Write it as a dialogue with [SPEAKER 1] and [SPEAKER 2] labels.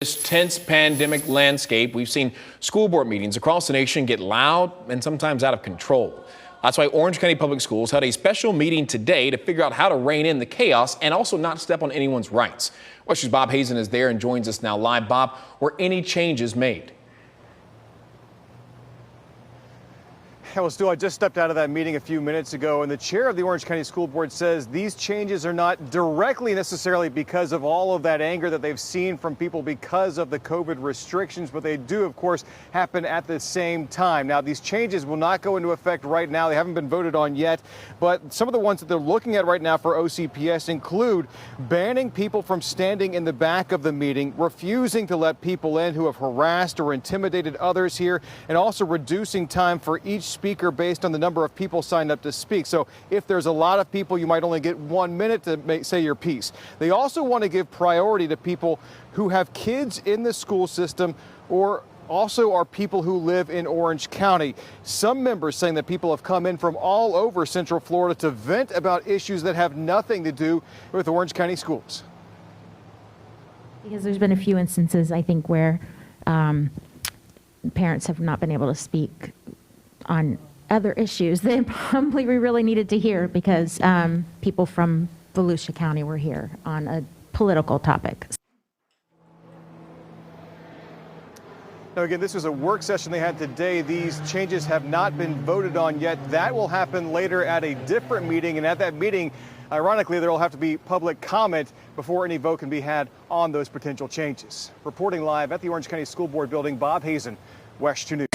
[SPEAKER 1] This tense pandemic landscape, we've seen school board meetings across the nation get loud and sometimes out of control. That's why Orange County Public Schools had a special meeting today to figure out how to rein in the chaos and also not step on anyone's rights. WESH News' Bob Hazen is there and joins us now live. Bob, were any changes made?
[SPEAKER 2] Well, Stu, I just stepped out of that meeting a few minutes ago, and the chair of the Orange County School Board says these changes are not directly necessarily because of all of that anger that they've seen from people because of the COVID restrictions, but they do, of course, happen at the same time. Now, these changes will not go into effect right now. They haven't been voted on yet, but some of the ones that they're looking at right now for OCPS include banning people from standing in the back of the meeting, refusing to let people in who have harassed or intimidated others here, and also reducing time for each speaker based on the number of people signed up to speak. So if there's a lot of people, you might only get 1 minute to say your piece. They also want to give priority to people who have kids in the school system or also are people who live in Orange County. Some members saying that people have come in from all over Central Florida to vent about issues that have nothing to do with Orange County schools.
[SPEAKER 3] Because there's been a few instances, I think, where parents have not been able to speak on other issues that probably we really needed to hear because people from Volusia County were here on a political topic.
[SPEAKER 2] Now, again, this was a work session they had today. These changes have not been voted on yet. That will happen later at a different meeting. And at that meeting, ironically, there will have to be public comment before any vote can be had on those potential changes. Reporting live at the Orange County School Board building, Bob Hazen, WESH 2 News.